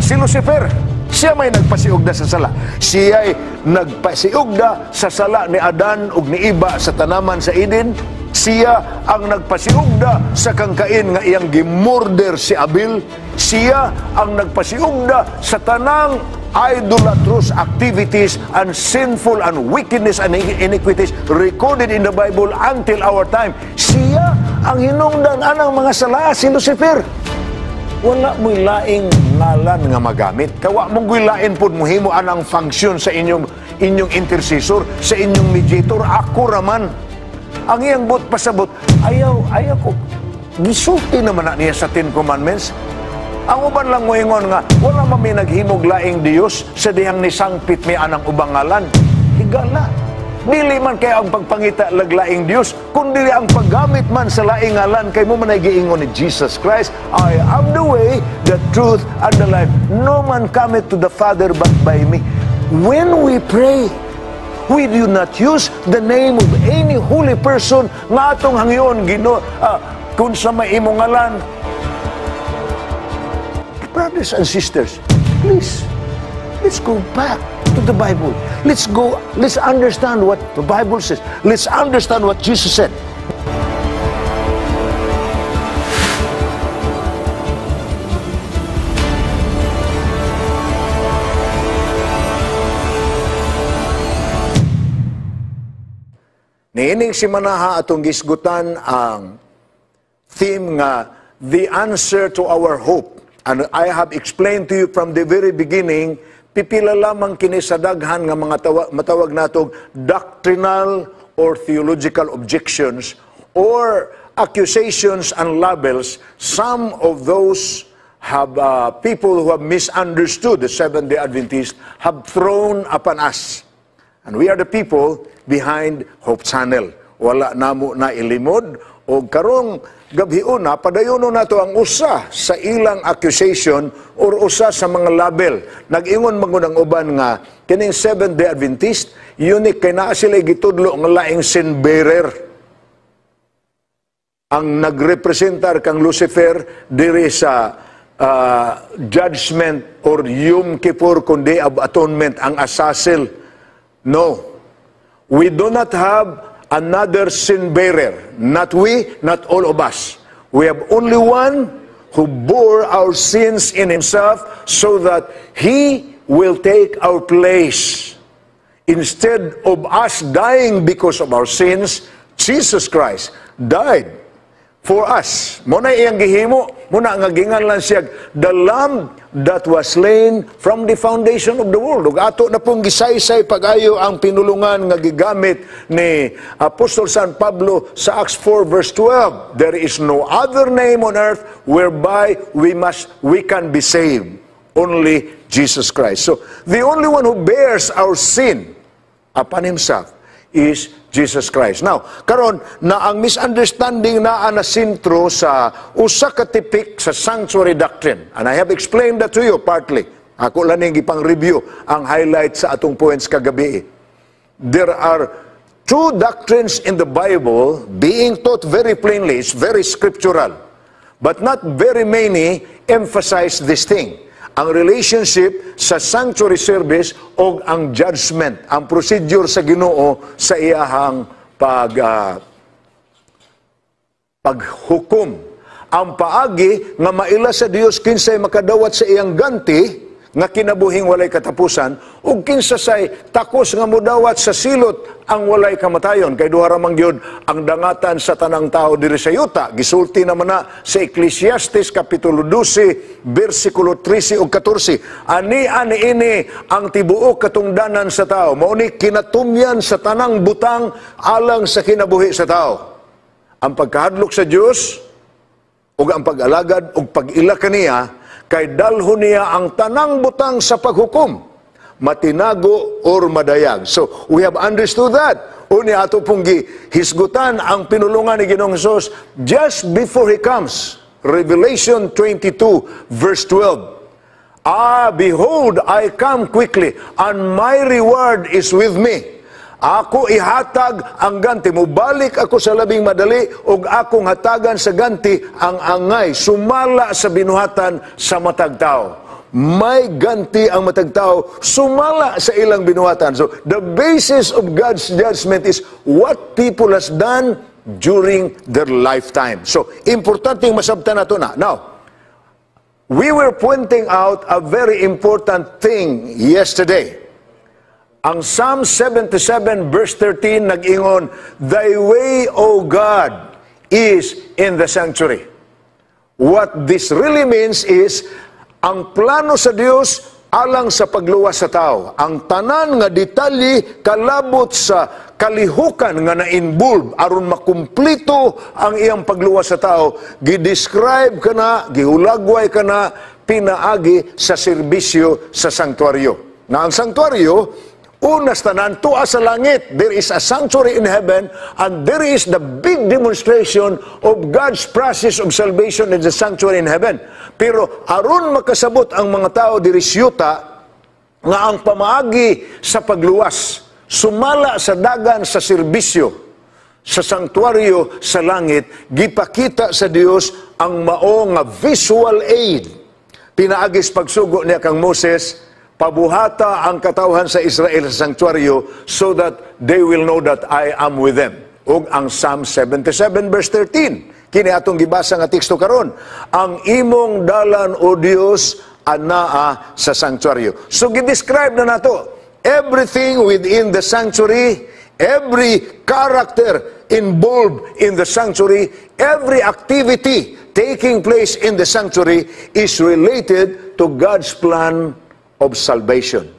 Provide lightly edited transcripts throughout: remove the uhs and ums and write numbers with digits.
Si Lucifer, siya may nagpasiugda sa sala. Siya ay nagpasiugda sa sala ni Adan ug ni Eva sa tanaman sa Eden. Siya ang nagpasiugda sa kangkain nga iyang gimurder si Abel. Siya ang nagpasiugda sa tanang idolatrous activities and sinful and wickedness and iniquities recorded in the Bible until our time. Siya ang hinungdan anang mga sala, si Lucifer. Wala mo'y laing ngalan nga magamit. Kawa mong lain po muhimo anang function sa inyong intercessor, sa inyong mediator. Ako raman. Ang iyang but pasabot, ayaw ko. Gisulti naman na niya sa 10 Commandments. Ang uban lang mo ingon nga, wala mami naghimog laing Diyos sa dihang nisangpit mi anang ubang ngalan. Higala. Dili man kaya ang pagpangita laglaing Diyos, kundi ang paggamit man sa laing ngalan kay mo man ay giingon ni Jesus Christ, I am the way, the truth, and the life. No man cometh to the Father but by me. When we pray, we do not use the name of any holy person nga atong hangyon kung sa may imong ngalan. Brothers and sisters, please, let's go back to the Bible. Let's understand what the Bible says. Let's understand what Jesus said. Niining si manaha atong gisgutan ang theme nga the answer to our hope. And I have explained to you from the very beginning, pipila lamang kini sa daghan nga mga matawag natong doctrinal or theological objections or accusations and labels. Some of those have people who have misunderstood the Seventh-day Adventists have thrown upon us. And we are the people behind Hope Channel. Wala namo na ilimod o karong gabhiuna padayono nato ang usa sa ilang accusation or usa sa mga label. Nag-ingon mangunang uban nga kining Seventh-day Adventist unique kay naa sila gitudlo nga laing sin bearer. Ang nagrepresentar kang Lucifer diri sa judgment or Yom Kippur kundi of atonement ang asasil. No. We do not have another sin bearer. Not we, not all of us. We have only one who bore our sins in himself so that he will take our place. Instead of us dying because of our sins, Jesus Christ died for us. Muna iyang gihimo, muna nga ginganlan siya, the Lamb that was slain from the foundation of the world. Ug ato na pong gisaysay pag-ayo ang pinulungan nga gigamit ni Apostol San Pablo sa Acts 4 verse 12. There is no other name on earth whereby we can be saved. Only Jesus Christ. So, the only one who bears our sin upon himself is Jesus Christ. Now, karon na ang misunderstanding na sintro sa usa ka tipik sa sanctuary doctrine. And I have explained that to you partly. Ako lang yung ipang-review ang highlight sa atong points kagabi. There are two doctrines in the Bible being taught very plainly. It's very scriptural. But not very many emphasize this thing. Ang relationship sa sanctuary service o ang judgment, ang procedure sa Ginoo sa iyahang paghukom. Ang paagi nga maila sa Dios kinsay makadawat sa iyang ganti nga kinabuhing walay katapusan ug kinsa say takos nga modawat sa silot ang walay kamatayon kay duha ra man gyud ang dangatan sa tanang tao diri sa yuta. Gisulti naman na sa Ecclesiastes kapitulo 12 bersikulo 13 ug 14, ani ini ang tibuok katungdanan sa tao, mao ni kinatumyan sa tanang butang alang sa kinabuhi sa tao, ang pagkahadlok sa Dios ug ang pag-alagad ug pag-ila kaniya kay dalhon niya ang tanang butang sa paghukom, matinago or madayag. So, we have understood that. Uni ato pong hisgutan ang pinulungan ni Ginoong Hesus just before He comes. Revelation 22 verse 12. Ah, behold, I come quickly, and my reward is with me. Ako ihatag ang ganti. Mubalik ako sa labing madali, ug akong hatagan sa ganti ang angay, sumala sa binuhatan sa matag tao. may ganti ang matagtao sumala sa ilang binuhatan. So, the basis of God's judgment is what people has done during their lifetime. So, importante yung masabtan na ito na. Now, we were pointing out a very important thing yesterday. Ang Psalm 77 verse 13 nag-ingon, "Thy way, O God, is in the sanctuary." What this really means is, ang plano sa Dios alang sa pagluwas sa tao. Ang tanan nga detalye kalabot sa kalihukan nga na-involve aron makumplito ang iyang pagluwas sa tao, gidescribe ka na, gihulagway ka na, pinaagi sa serbisyo sa sanktuaryo. Na ang sanktuaryo, unas tanan, tuwa sa langit. There is a sanctuary in heaven, and there is the big demonstration of God's process of salvation in the sanctuary in heaven. Pero aron makasabot ang mga tao diri siyuta nga ang pamaagi sa pagluwas, sumala sa dagan sa serbisyo sa sanktuaryo sa langit, gipakita sa Dios ang mao nga visual aid. Pinaagis pagsugo niya kang Moses, pabuhata ang katawhan sa Israel sa sanktuaryo so that they will know that I am with them. Ug ang Psalm 77 verse 13, kini atong gibasa nga teksto karon, ang imong dalan o Dios anaa sa sanktuaryo. So gidescribe na nato everything within the sanctuary, every character involved in the sanctuary, every activity taking place in the sanctuary is related to God's plan of salvation.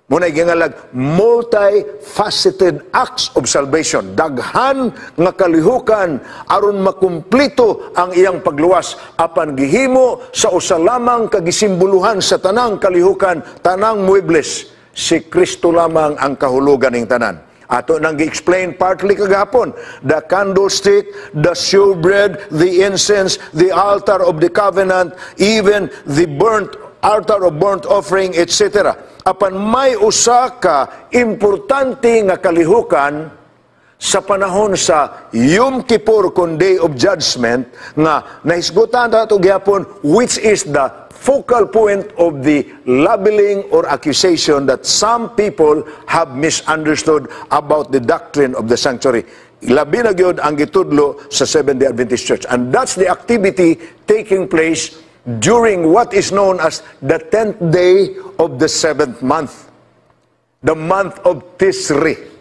Muna gingalag, multifaceted acts of salvation. Daghan nga kalihukan aron makumplito ang iyang pagluwas. Apan gihimo sa usa lamang kagisimbuluhan sa tanang kalihukan, tanang muebles. Si Kristo lamang ang kahulugan ng tanan. Ato nang gi-explain partly kagahapon, the candlestick, the showbread, the incense, the altar of the covenant, even the altar of burnt offering, etc. Apan may usa ka importante nga kalihukan sa panahon sa Yom Kippur kon Day of Judgment nga nahisgutan nato gyapon, which is the focal point of the labeling or accusation that some people have misunderstood about the doctrine of the sanctuary. Labi na gyud ang gitudlo sa Seventh-day Adventist Church, and that's the activity taking place during what is known as the 10th day of the 7th month. The month of Tisri.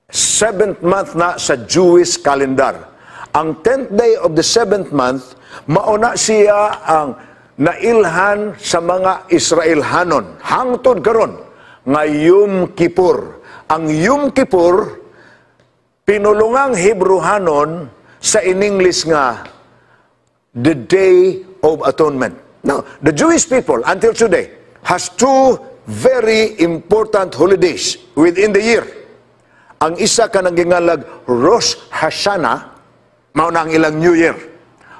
7th month na sa Jewish calendar. Ang 10th day of the 7th month, mauna siya ang nailhan sa mga Israelhanon. Hangtod karon nga Yom Kippur. Ang Yom Kippur, pinulungang Hebrehanon sa in English nga the Day of Atonement. Now, the Jewish people until today has two very important holidays within the year. Ang isa ka nang gingalag Rosh Hashanah, mao na ang ilang New Year.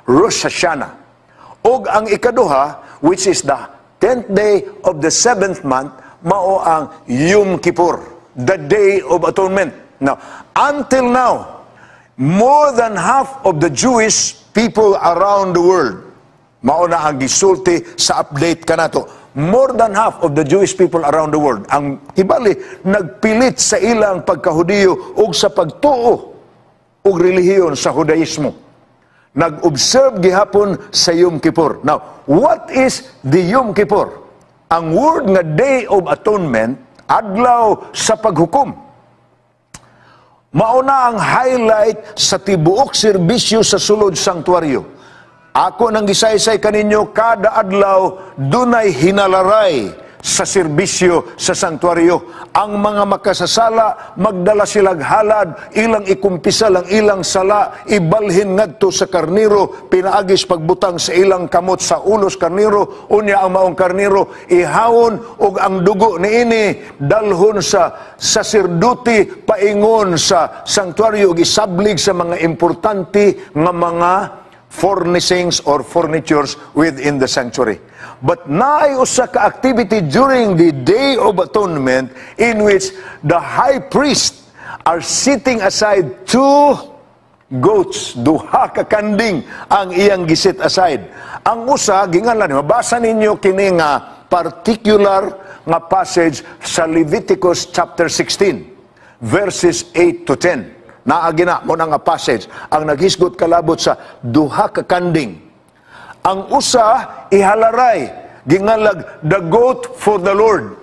Rosh Hashanah. Og ang ikaduha, which is the 10th day of the 7th month, mao ang Yom Kippur, the Day of Atonement. Now, until now, more than half of the Jewish people around the world, mao na ang gisulti sa update kanato, more than half of the Jewish people around the world, ang hibali, nagpilit sa ilang pagkahudiyo ug sa pagtuo ug relihiyon sa Judaismo. Nag-observe gihapon sa Yom Kippur. Now, what is the Yom Kippur? Ang word nga Day of Atonement, adlaw sa paghukom. Mauna ang highlight sa tibuok serbisyo sa sulod sanktuaryo. Ako nang gisaysay kaninyo, kada adlaw dunay hinalaray sa serbisyo sa sanktuaryo. Ang mga makasasala, magdala silang halad, ilang ikumpisal ang ilang sala, ibalhin ngadto sa karniro, pinaagis pagbutang sa ilang kamot sa ulos karniro, unya ang maong karniro, ihawon og ang dugo niini, dalhon sa saserdote, paingon sa sanktuaryo, gisablig sa mga importante nga mga furnishings or furnitures within the sanctuary. But naay usa ka activity during the Day of Atonement in which the high priest are sitting aside two goats, duha ka kanding ang iyang giset aside. Ang usa ginganlan, mabasa ninyo kini nga particular nga passage sa Leviticus chapter 16 verses 8 to 10. Naagina mo na nga passage ang naghisgot kalabot sa duha ka kanding. Ang usa ihalaray gingalag the goat for the Lord.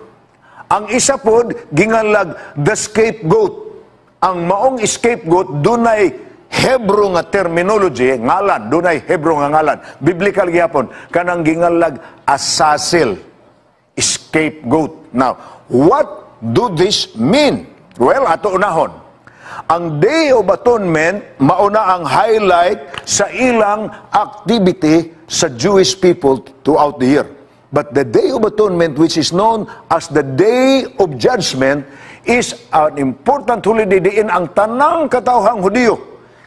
Ang isa pod gingalag the scapegoat. Ang maong scapegoat dunay Hebrew nga terminology, ngalan, dunay Hebrew nga ngalan. Biblical gyapon kanang gingalag asasil, scapegoat. Now, what do this mean? Well, ato unahon. Ang Day of Atonement mauna ang highlight sa ilang activity sa Jewish people throughout the year. But the Day of Atonement, which is known as the Day of Judgment, is an important holiday diin ang tanang katawhang Hudiyo.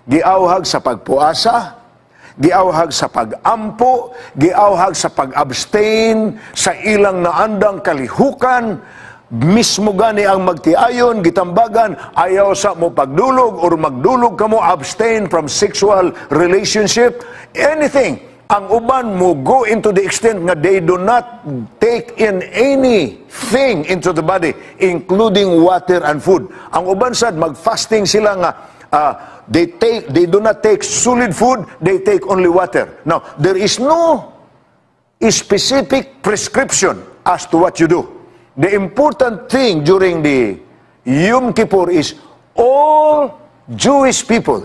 Giawhag sa pagpuasa, giawhag sa pagampo, giawhag sa pag-abstain, sa ilang naandang kalihukan, mismo gani ang magtiayon, gitambagan, ayaw sa mo pagdulog or magdulog ka mo, abstain from sexual relationship, anything. Ang uban mo go into the extent nga they do not take in anything into the body, including water and food. Ang uban sad mag-fasting sila nga they do not take solid food, they take only water. Now, there is no specific prescription as to what you do. The important thing during the Yom Kippur is all Jewish people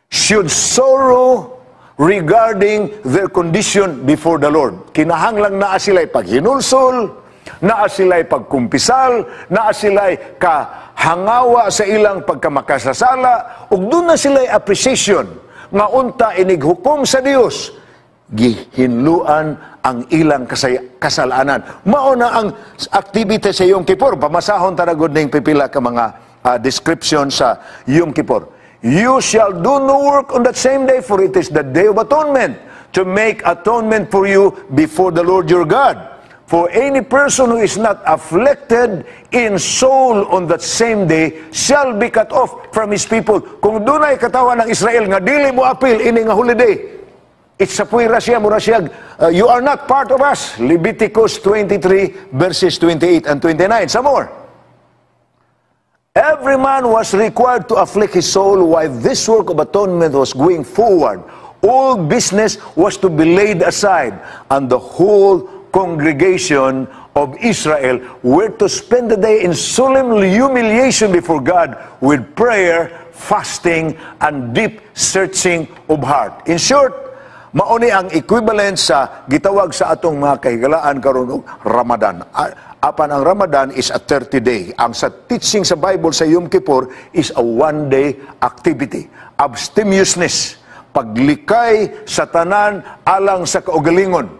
should sorrow regarding their condition before the Lord. Kinahanglang naa sila'y paghinulsol, naa sila'y pagkumpisal, naa sila'y kahangawa sa ilang pagkamakasasala, ug doon na sila'y appreciation nga unta inighukom sa Dios, gihinluan ang ilang kasalanan. Mao na ang activity sa Yom Kippur. Pamasahon taragod ning pipila ka mga description sa Yom Kippur. You shall do no work on that same day, for it is the Day of Atonement, to make atonement for you before the Lord your God. For any person who is not afflicted in soul on that same day shall be cut off from his people. Kung dunay katawan ng Israel nga dili mo apil ini nga holiday, it's sa puwira siya, mura siya, you are not part of us. Leviticus 23 verses 28 and 29. Some more. Every man was required to afflict his soul while this work of atonement was going forward. All business was to be laid aside, and the whole congregation of Israel were to spend the day in solemn humiliation before God with prayer, fasting, and deep searching of heart. In short, mauni ang equivalent sa gitawag sa atong mga kahigalaan karon og Ramadan. Apan ang Ramadan is a 30-day. Ang sa teaching sa Bible sa Yom Kippur is a one-day activity. Abstemiousness, paglikay sa tanan alang sa kaugalingon.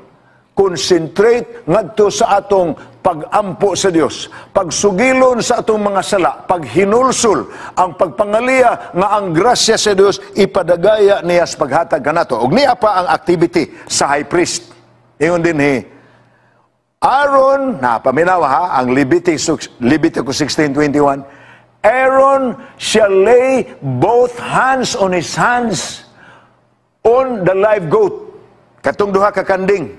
Concentrate ngadto sa atong pagampo sa Dios, pagsugilon sa atong mga sala, paghinulsol, ang pagpangaliya nga ang grasya sa Dios ipadagaya niya sa paghatag kanato. Og niya pa ang activity sa high priest. Ingon din Aaron, paminawa ha, ang Leviticus 16:21, Aaron shall lay both hands on his hands on the live goat, katong duha ka kanding.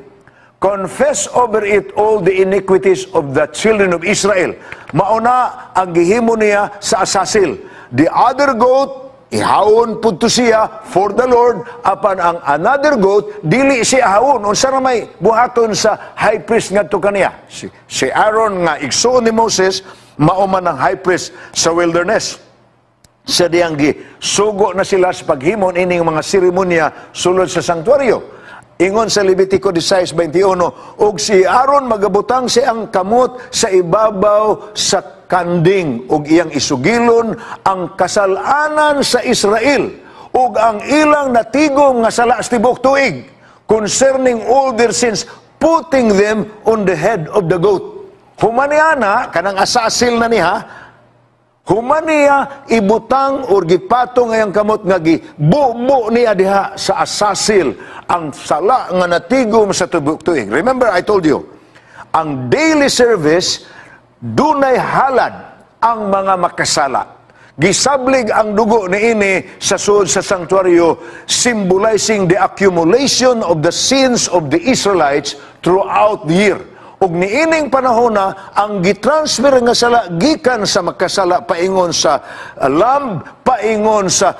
Confess over it all the iniquities of the children of Israel. Mauna ang gihimo niya sa asasil. The other goat, ihawon pud to siya for the Lord, apan ang another goat dili siya hawon. Unsa ra may buhaton sa high priest ngadto kaniya? Si Aaron nga igsoon ni Moses, mao man ang high priest sa wilderness. Sa diyang gisugo na sila sa paghimon ining mga seremonya sulod sa sanktuaryo. Ingon sa Levitico 16:21, og si Aaron magabutang siyang kamot sa ibabaw sa kanding ug iyang isugilon ang kasalanan sa Israel ug ang ilang natigom nga sala sa tibok tuig concerning all their sins, putting them on the head of the goat. Humaniana kanang asasil na niya, humaniya ibutang or gipatong ngayang kamot nga gibubo niya diha sa asasil ang sala nga natigom sa tibok tuig. Remember, I told you, ang daily service dunay halad ang mga makasala. Gisablig ang dugo niini sa suod sa sanctuaryo, symbolizing the accumulation of the sins of the Israelites throughout the year. Ug niining panahon na ang gitransfer nga sala gikan sa makasala paingon sa lamb, paingon sa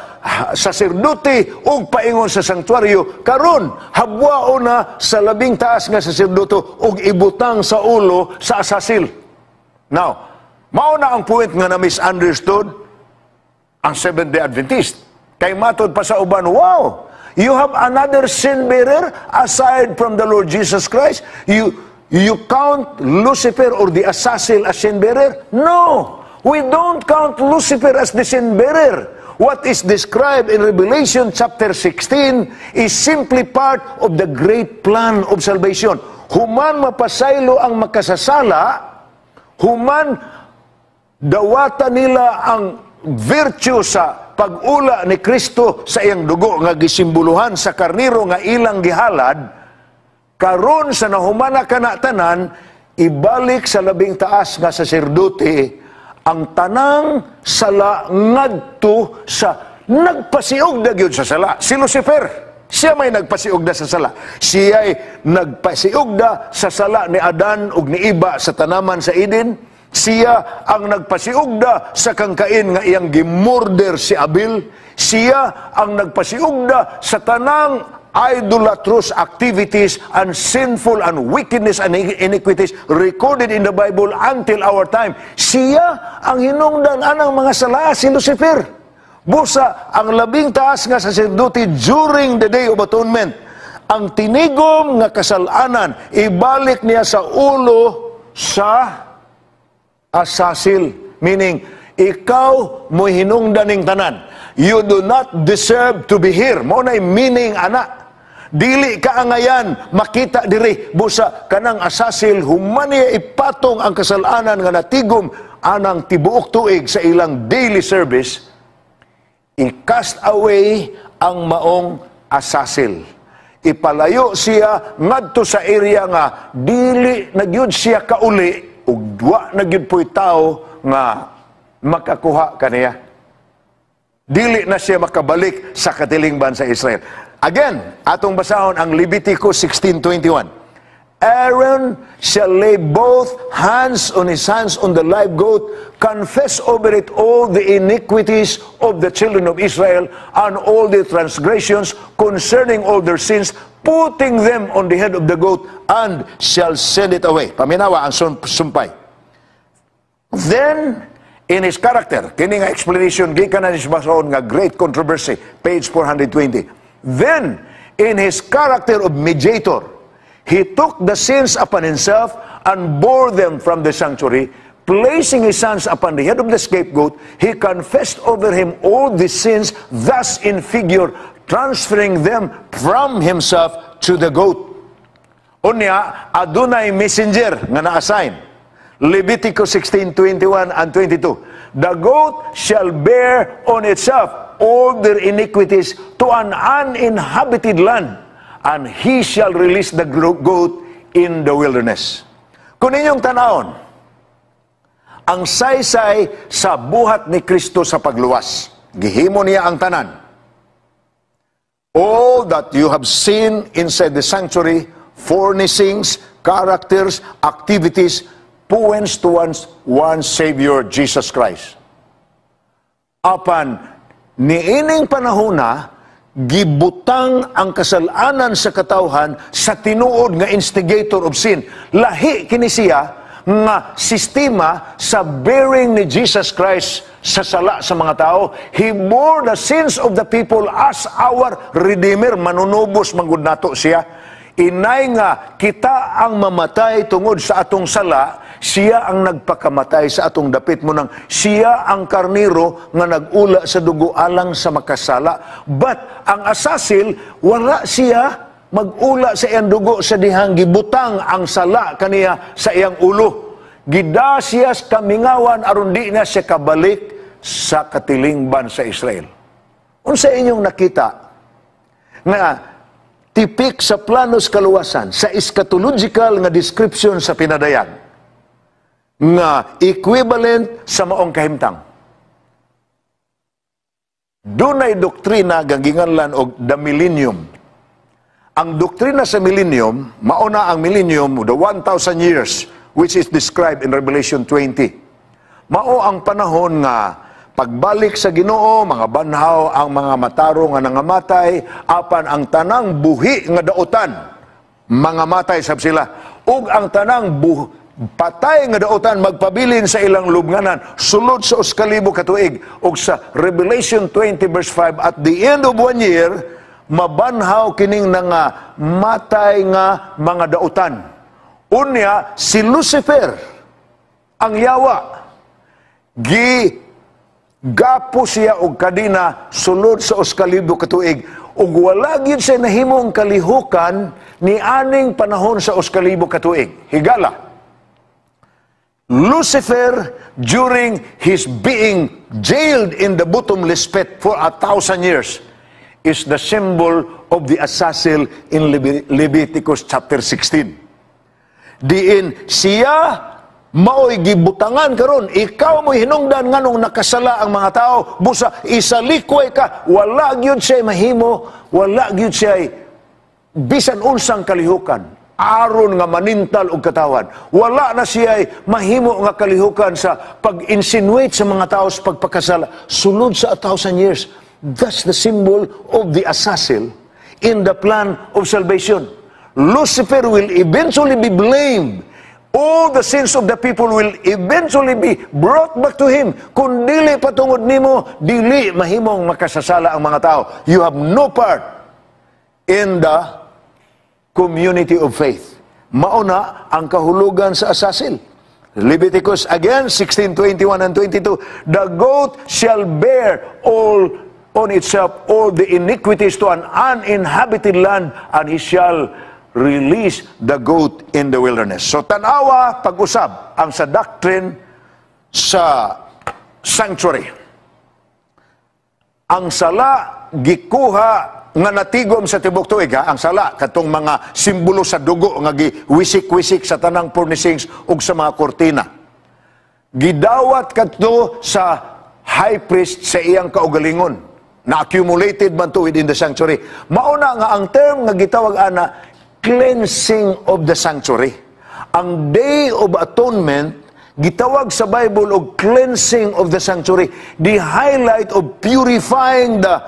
saserdote ug paingon sa sanctuaryo, karon habwao na sa labing taas nga saserdote ug ibutang sa ulo sa asasil. Now, mao na ang point nga na misunderstood ang Seventh-day Adventist. Kay matod pa sa uban, wow, you have another sin bearer aside from the Lord Jesus Christ? You count Lucifer or the asasil as sin bearer? No, we don't count Lucifer as the sin bearer. What is described in Revelation chapter 16 is simply part of the great plan of salvation. Human mapasaylo ang makasasala, human dawata nila ang virtue sa pag-ula ni Kristo sa iyang dugo nga gisimboluhan sa karniro nga ilang gihalad, karon sa nahumana kanatanan, ibalik sa labing taas nga saserdote ang tanang sala ngadto sa nagpasiog na gyud sa sala. Si Lucifer, siya may nagpasiog na sa sala. Siya ay nagpasiog na sa sala ni Adan ug ni Eva sa tanaman sa Eden. Siya ang nagpasiugda sa kangkain nga iyang gimurder si Abel. Siya ang nagpasiugda sa tanang idolatrous activities and sinful and wickedness and iniquities recorded in the Bible until our time. Siya ang hinungdan anang mga sala, si Lucifer. Busa ang labing taas nga saserdote during the Day of Atonement. Ang tinigom nga kasalanan, ibalik niya sa ulo sa asasil, meaning ikaw mo hinungdaning tanan. You do not deserve to be here. Mo na meaning ana. Dili ka angayan makita diri busa kanang asasil humaniya ipatong ang kasalanan nga natigom anang tibuok tuig sa ilang daily service. I-cast away ang maong asasil. Ipalayo siya ngadto sa area nga dili nagyud siya kauli ug duwa na gyud po'y tao nga makakuha kaniya. Dili na siya makabalik sa katilingban sa Israel. Again, atong basahon ang Leviticus 16:21. Aaron shall lay both hands on his hands on the live goat, confess over it all the iniquities of the children of Israel and all their transgressions concerning all their sins, putting them on the head of the goat, and shall send it away. Paminawa ang sumpay. Then, in his character, kini nga explanation, gikan na basahon nga great controversy, page 420. Then, in his character of mediator, he took the sins upon himself and bore them from the sanctuary, placing his hands upon the head of the scapegoat. He confessed over him all the sins, thus in figure, transferring them from himself to the goat. Unya, adunay messenger nga na-assign. Leviticus 16:21 and 22. The goat shall bear on itself all their iniquities to an uninhabited land, and he shall release the goat in the wilderness. Kung inyong tanawon, ang saysay sa buhat ni Kristo sa pagluwas, gihimo niya ang tanan. All that you have seen inside the sanctuary, furnishings, characters, activities, points towards one Savior, Jesus Christ. Apan, niining panahona, gibutang ang kasalanan sa katawhan sa tinuod nga instigator of sin. Lahi kini siya nga sistema sa bearing ni Jesus Christ sa sala sa mga tao. He bore the sins of the people as our Redeemer. Manunubos manggod nato siya. Inay nga kita ang mamatay tungod sa atong sala, siya ang nagpakamatay sa atong dapit mo nang siya ang karniro nga nagula sa dugo alang sa makasala. But ang asasil, wala siya magula sa iyang dugo sa dihang gibutang ang sala kaniya sa iyang ulo. Gida siya kamingawan aron di na siya kabalik sa katilingban sa Israel. Unsa inyong nakita nga tipik sa planos kaluwasan, sa eschatological nga description sa pinadayag, nga equivalent sa maong kahimtang. dunay doktrina gaginganlan og the millennium. Ang doktrina sa millennium, mauna ang millennium, the 1,000 years, which is described in Revelation 20. Mao ang panahon nga pagbalik sa Ginoo, mga banhaw ang mga mataro nga nangamatay, apan ang tanang buhi nga dautan, mga matay sab sila. Ug ang tanang patay nga dautan magpabilin sa ilang lubnganan sulod sa 2,000 ka tuig. Ug sa Revelation 20 verse 5, at the end of 1 year, mabanhaw kining nga matay nga mga dautan. Unya, si Lucifer, ang yawa, gapo siya og kadina sulod sa 2,000 ka tuig. Ug wala gyud siya nahimong kalihukan ni aning panahon sa 2,000 ka tuig. Higala, Lucifer, during his being jailed in the bottomless pit for 1,000 years, is the symbol of the azazel in Leviticus chapter 16. Diin siya maoy gibutangan karon, ikaw mo'y hinungdan nganong nakasala ang mga tao, busa isalikway ka, wala gyud siya mahimo, wala gyud siya bisan unsang kalihukan aron nga manintal og katawan. Wala na siya mahimo nga kalihukan sa pag-insinuate sa mga tao sa pagpakasala sulod sa 1,000 years. That's the symbol of the azazel in the plan of salvation. Lucifer will eventually be blamed. All the sins of the people will eventually be brought back to him. Kung dili patungod nimo, dili mahimong makasasala ang mga tao. You have no part in the community of faith. Mauna ang kahulugan sa azazel. Leviticus again 16:21 and 22. The goat shall bear all on itself all the iniquities to an uninhabited land, and he shall release the goat in the wilderness. So tanawa, pag-usab ang sa doctrine sa sanctuary. Ang sala gikuha nga natigom sa tibok tuig, ang sala katong mga simbolo sa dugo nga giwisik-wisik sa tanang furnishings ug sa mga kortina. Gidawat kadto sa high priest sa iyang kaugalingon na accumulated man to within the sanctuary. Mauna nga ang term nga gitawag ana cleansing of the sanctuary. Ang Day of Atonement gitawag sa Bible og cleansing of the sanctuary, the highlight of purifying the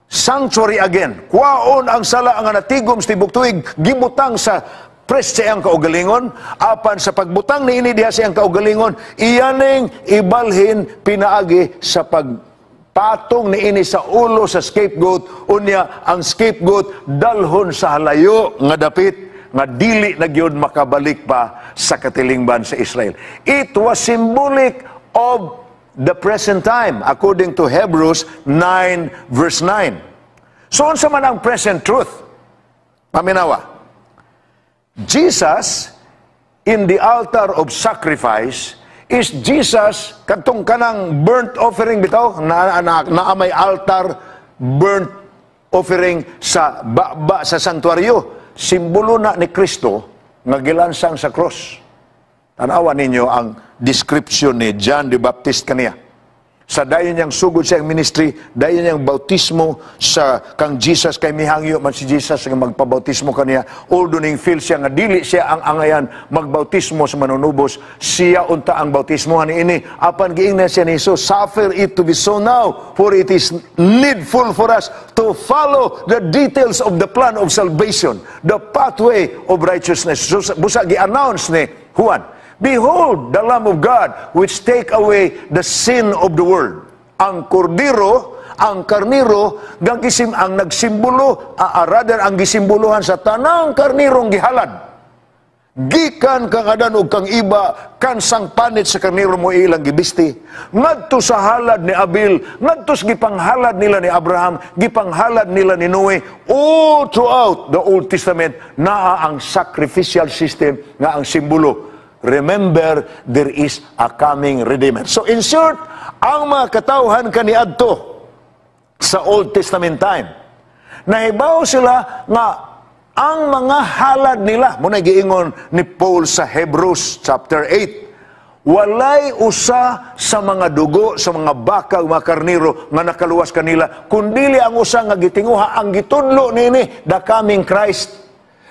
sanctuary again. Kuwaon ang sala nga natigom sa tibok tuig, gibutang sa priest sa iyang kaugalingon, apan sa pagbutang niini diha sa iyang kaugalingon, iyaning ibalhin pinaagi sa patong niini sa ulo sa scapegoat, unya ang scapegoat dalhon sa halayo nga dapit nga dili na gyud makabalik pa sa katilingban sa Israel. It was symbolic of the present time according to Hebrews 9 verse 9. So unsa man ang present truth? Paminawa, Jesus in the altar of sacrifice is Jesus katong kanang burnt offering bitaw na may altar burnt offering sa baba sa sanktuaryo, simbolo na ni Kristo nga gilansang sa cross. Tanawa ninyo ang description ni John the Baptist kaniya. Sa dayon niyang sugod sa ministry, dayon niyang bautismo sa kang Jesus, kay mihangyo man si Jesus nga magpabautismo kaniya. Although ning feel siya nga dili siya ang angayan magbautismo sa manunubos, siya unta ang bautismo ini. Apan giingnan siya ni Jesus, suffer it to be so now, for it is needful for us to follow the details of the plan of salvation, the pathway of righteousness. So, busa gi-announce ni Juan, behold, the Lamb of God, which take away the sin of the world. Ang kordero, ang karniro, ang nagsimbolo, rather ang gisimbolohan sa tanang karnirong gihalad. Gikan kang adan o kang iba, kansang panit sa karniro mo ilang gibisti. Ngadto sa halad ni Abel, ngadto sa gipanghalad nila ni Abraham, gipanghalad nila ni Noe. All throughout the Old Testament, naa ang sacrificial system nga ang simbolo. Remember, there is a coming Redeemer. So in short, ang mga katawhan kaniadto sa Old Testament time, nahibaw sila nga ang mga halad nila, muna giingon ni Paul sa Hebrews chapter 8, walay usa sa mga dugo, sa mga baka, mga karniro nga nakaluwas kanila, kundili ang usa nga gitinguha, ang gitudlo nini, the coming Christ.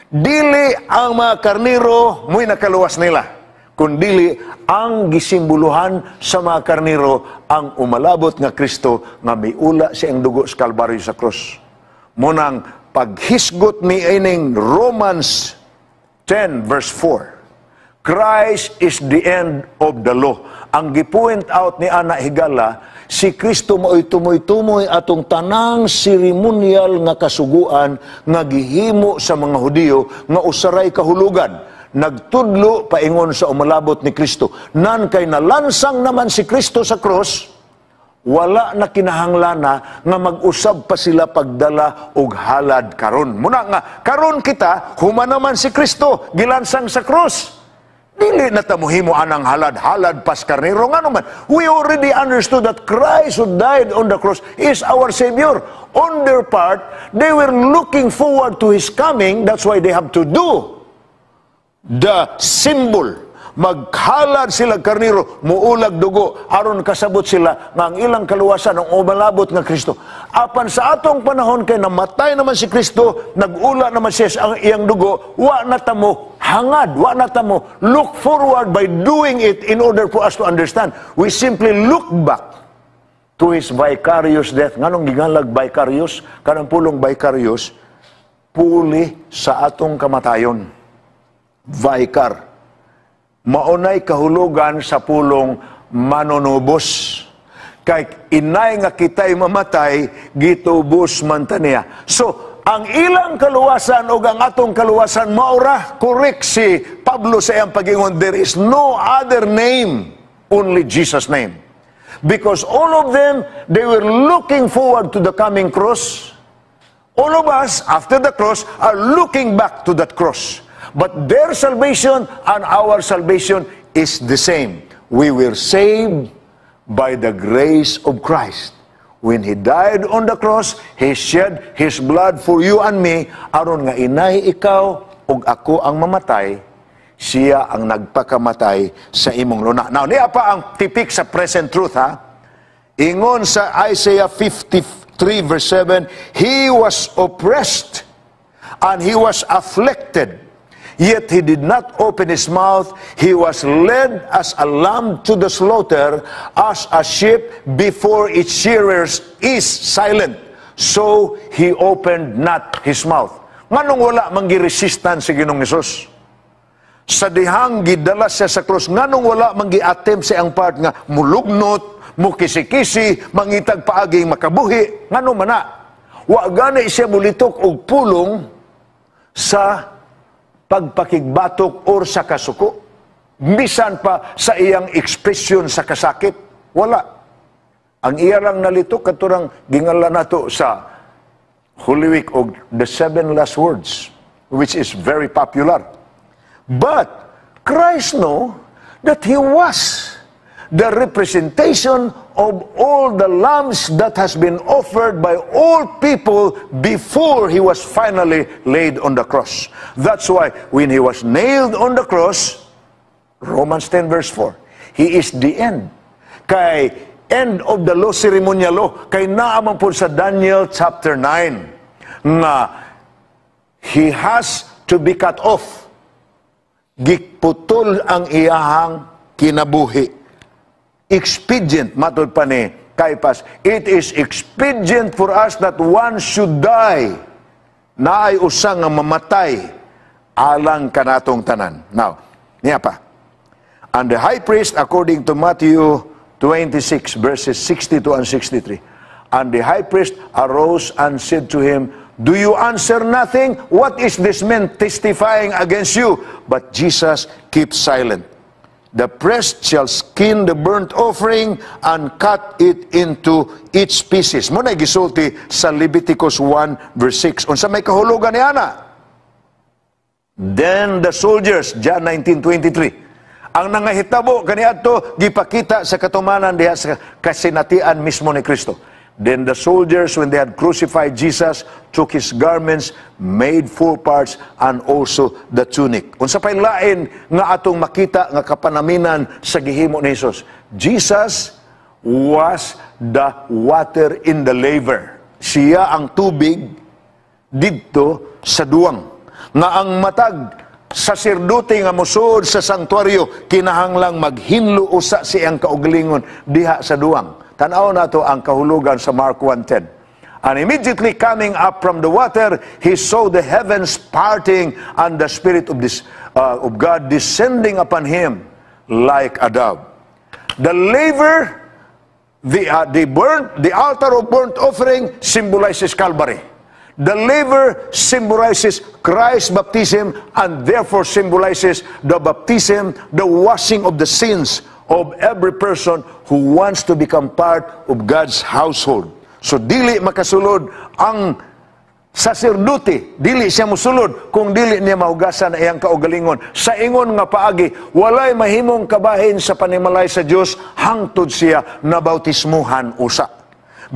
Dili ang mga karniro mo'y nakaluwas nila, kundili ang gisimbuluhan sa mga karniro, ang umalabot nga Kristo nga miula siyang dugo sa Kalbaryo sa krus. Munang paghisgot ni ining Romans 10 verse 4. Christ is the end of the law. Ang gipoint out ni Ana Higala, si Kristo mo'y tumoy-tumoy atong tanang seremonial nga kasuguan nga gihimo sa mga Hudiyo nga usaray kahulugan. Nagtudlo paingon sa umalabot ni Kristo. Nan kay nalansang naman si Kristo sa cross, wala na kinahanglana nga mag-usab pa sila pagdala og halad karon. Muna nga, karon kita, human naman si Kristo, gilansang sa cross. Dili na tamuhimo anang halad-halad pas karnero nga naman. We already understood that Christ who died on the cross is our Savior. On their part, they were looking forward to His coming. That's why they have to do the symbol. Maghalad sila karnero, muulag dugo, aron kasabot sila nga ang ilang kaluwasan ang umalabot nga Kristo. Apan sa atong panahon kay namatay naman si Kristo, nagula naman siya ang iyang dugo, wa na tamo hangad, wa na tamo look forward by doing it in order for us to understand. We simply look back to His vicarious death. Nganong gingalag vicarious? Kanang pulong vicarious, puli sa atong kamatayon. Vicar. Maunay kahulugan sa pulong manunubos. Kay inay nga kita'y mamatay, gitubos man taniya. So, ang ilang kaluwasan o ang atong kaluwasan, maura, correct si Pablo sa iyang pagingon, there is no other name, only Jesus' name. Because all of them, they were looking forward to the coming cross. All of us, after the cross, are looking back to that cross. But their salvation and our salvation is the same. We were saved by the grace of Christ. When He died on the cross, He shed His blood for you and me. Aron nga inay ikaw ug ako ang mamatay, siya ang nagpakamatay sa imong luna. Now, niya pa ang tipik sa present truth, ha? Ingon sa Isaiah 53 verse 7, He was oppressed and He was afflicted, yet He did not open His mouth. He was led as a lamb to the slaughter, as a sheep before its shearers is silent. So He opened not His mouth. Nganong wala manggi-resistance si Ginoong Hesus? Sa dihang gidala siya sa krus, nganong wala manggi-attempt sa ang part nga mulugnot, mukisi-kisi, mangitag paaging makabuhi. Nganong mana? Wa gani siya mulitok og pulong sa pagpakigbatok or sa kasuko, bisan pa sa iyang ekspresyon sa kasakit, wala. Ang iya lang nalitok, katurang gingalan nato sa Holy Week og the 7 last words, which is very popular. But Christ know that He was the representation of all the lambs that has been offered by all people before He was finally laid on the cross. That's why when He was nailed on the cross, Romans 10 verse 4, He is the end. Kay end of the law, ceremonial law, kay naaman po sa Daniel chapter 9, nga He has to be cut off. Gikputol ang iyahang kinabuhi. Expedient, matod pa ni Caiaphas, it is expedient for us that one should die, na ay usang nga mamatay, alang kanatong tanan. Now, niya pa. And the high priest, according to Matthew 26, verses 62 and 63, and the high priest arose and said to him, Do you answer nothing? What is this man testifying against you? But Jesus keeps silent. The priest shall skin the burnt offering and cut it into its pieces. Muna gisulti sa Leviticus 1 verse 6. Unsa may kahulugan ni ana? Then the soldiers, John 19:23. Ang nangahitabo kaniadto gipakita sa katumanan diha sa kasinatian mismo ni Kristo. Then the soldiers, when they had crucified Jesus, took his garments, made 4 parts, and also the tunic. Unsa pay lain nga atong makita nga kapanaminan sa gihimo ni Jesus. Jesus was the water in the laver. Siya ang tubig didto sa duwang. Nga ang matag saserdote nga mosuod sa sanktuaryo kinahanglang maghinlo usa siyang kaugalingon diha sa duwang. Tanaw na to ang kahulugan sa Mark 1:10. And immediately coming up from the water, he saw the heavens parting and the Spirit of God descending upon him like a dove. The laver, the altar of burnt offering symbolizes Calvary. The laver symbolizes Christ's baptism and therefore symbolizes the baptism, the washing of the sins of every person who wants to become part of God's household. So dili makasulod ang saserdote, dili siya musulod kung dili niya mahugasan ang iyang kaugalingon. Sa ingon nga paagi, walay mahimong kabahin sa panimalay sa Dios hangtod siya nabautismuhan usa.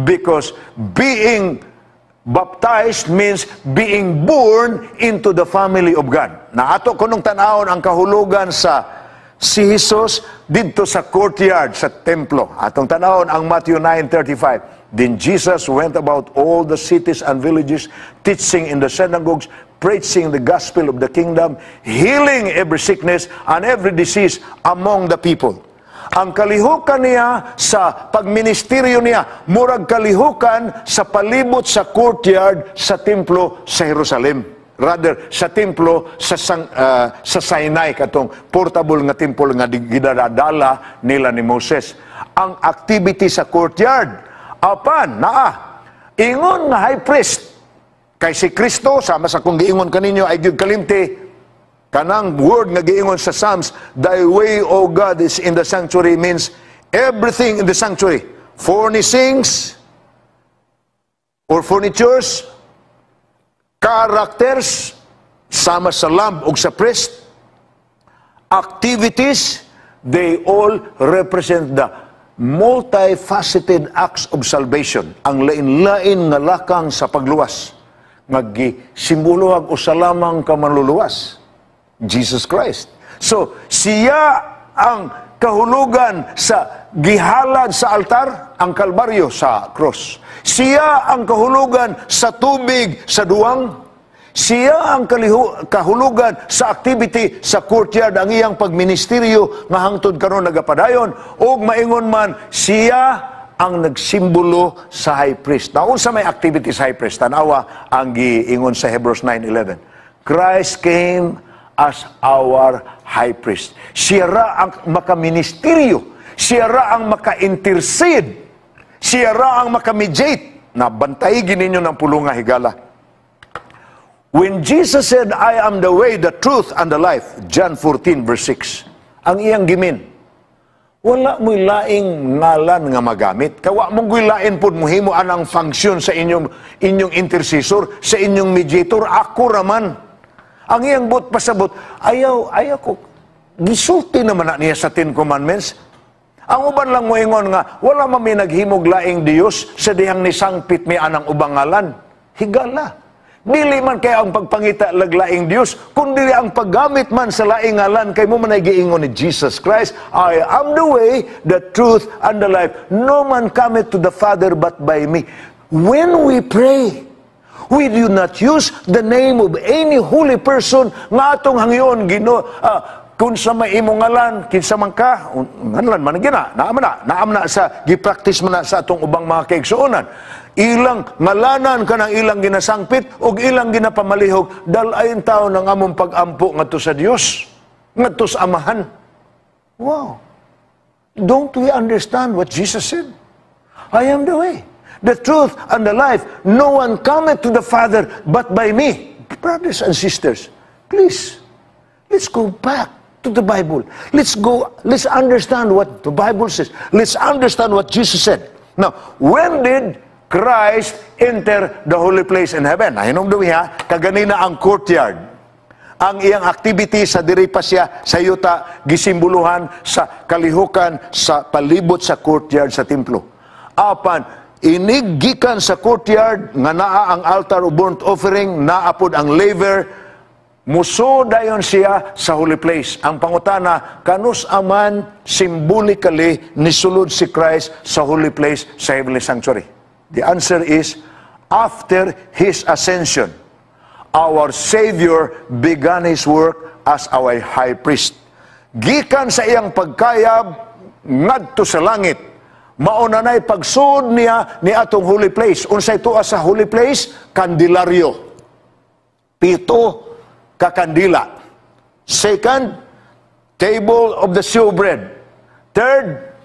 Because being baptized means being born into the family of God. Na ato kunong tanawon ang kahulugan sa si Jesus dito sa courtyard sa templo. Atong tanawon ang Matthew 9:35. Then Jesus went about all the cities and villages, teaching in the synagogues, preaching the gospel of the kingdom, healing every sickness and every disease among the people. Ang kalihukan niya sa pagministeryo niya, murag kalihukan sa palibot sa courtyard sa templo sa Jerusalem. Rather, sa templo sa Sinai, katong portable nga temple nga gidadala nila ni Moses. Ang activity sa courtyard, apan, ingon nga high priest, kay si Kristo, sama sa kung giingon kaninyo, ay gyud kalimti, kanang word nga giingon sa Psalms, thy way, O God, is in the sanctuary, means everything in the sanctuary. Furnishings, or furnitures, characters, sama sa lamb o sa priest, activities, they all represent the multifaceted acts of salvation. Ang lain-lain nga lakang sa pagluwas. Nagsimbuluhag o sa lamang ka manluluwas. Jesus Christ. So, siya ang kahulugan sa gihalad sa altar, ang Kalbaryo sa cross. Siya ang kahulugan sa tubig sa duwang. Siya ang kahulugan sa activity sa courtyard, ang iyang pagministeryo nga hangtod karon nagapadayon. O maingon man, siya ang nagsimbolo sa high priest. Naun sa may activity sa high priest, tanawa ang giingon sa Hebrews 9:11. Christ came as our high priest. Siya ra ang makaministeryo. Siya ra ang maka-intercede. Siya ra ang makamediate. Nabantay gininyo ng pulong nga higala. When Jesus said, I am the way, the truth, and the life, John 14 verse 6, ang iyang gimin, wala mo'y laing ngalan nga magamit. Kawa mong lain po muhimo anang function sa inyong intercessor, sa inyong mediator, ako raman. Ang iyang pasabot, ayaw ko, gisulti naman na niya sa 10 Commandments. Ang uban lang mo ingon nga, wala mami naghimog laing Diyos sa dihang nisangpit mi anang ubang ngalan. Higala. Dili man kaya ang pagpangita laglaing Diyos, kundi ang paggamit man sa laing ngalan kay mo man ay giingon ni Jesus Christ, I am the way, the truth, and the life. No man cometh to the Father but by me. When we pray, we do not use the name of any holy person nga atong hangyon kung sa may imong ngalan, kinsa man ka, ngalan man gina, naam na sa gipractice man na sa atong ubang mga kaigsuonan. Ilang ngalanan ka ng ilang ginasangpit o ilang ginapamalihog, dalayin tao ng among pag-ampo ngadto sa Dios, ngadto sa Amahan. Wow. Don't we understand what Jesus said? I am the way, the truth, and the life. No one cometh to the Father but by me. Brothers and sisters, please, let's go back to the Bible. Let's understand what the Bible says. Let's understand what Jesus said. Now, when did Christ enter the holy place in heaven? Nahinom doon kaganina ang courtyard. Ang iyang activity sa diri pa siya sa yuta, gisimbuluhan sa kalihukan, sa palibot sa courtyard sa templo. Apan, Inigikan sa courtyard nga naa ang altar of burnt offering, naapod ang laver, muso dayon siya sa holy place. Ang pangutana, kanus aman symbolically nisulod si Christ sa holy place sa heavenly sanctuary? The answer is, after His ascension, our Savior began His work as our high priest. Gikan sa iyang pagkayab ngadto sa langit, mauna na'y pagsud niya ni atong holy place. Unsay tuwa sa holy place? Kandilaryo. 7 ka kandila. Second, table of the showbread. Third,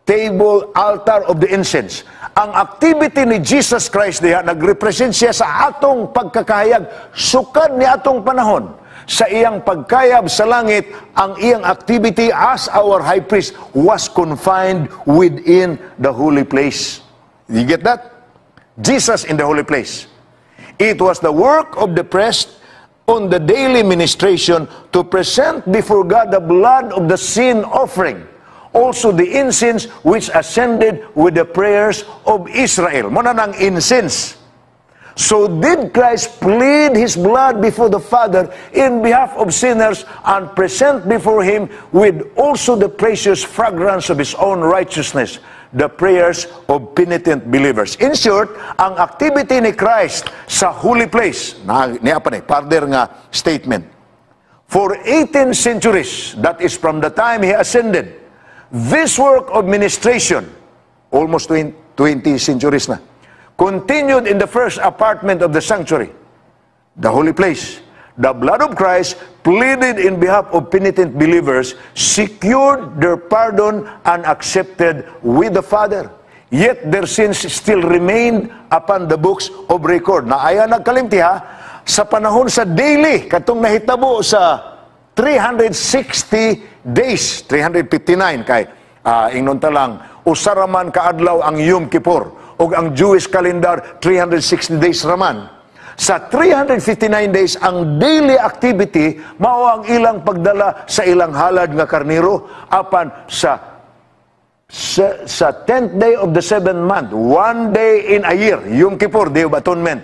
table, altar of the incense. Ang activity ni Jesus Christ diha, nagrepresent siya sa atong pagkakahayag. Sukad ni atong panahon. Sa iyang pagkayab sa langit, ang iyang activity as our high priest was confined within the holy place. You get that? Jesus in the holy place. It was the work of the priest on the daily ministration to present before God the blood of the sin offering. Also the incense which ascended with the prayers of Israel. Muna ng incense. So did Christ plead His blood before the Father in behalf of sinners and present before Him with also the precious fragrance of His own righteousness, the prayers of penitent believers. In short, ang activity ni Christ sa holy place, further nga statement, for 18 centuries, that is from the time He ascended, this work of ministration, almost 20 centuries na, continued in the first apartment of the sanctuary, the holy place. The blood of Christ, pleaded in behalf of penitent believers, secured their pardon and accepted with the Father. Yet their sins still remained upon the books of record. Na aya nagkalimti ha, sa panahon sa daily, katong nahitabo sa 360 days, 359 kay ingnon ta lang, usaraman kaadlaw ang Yom Kippur. O ang Jewish calendar, 360 days raman. Sa 359 days, ang daily activity, mao ang ilang pagdala sa ilang halad nga karniro, apan sa 10th day of the 7th month, 1 day in a year, Yom Kippur, Day of Atonement,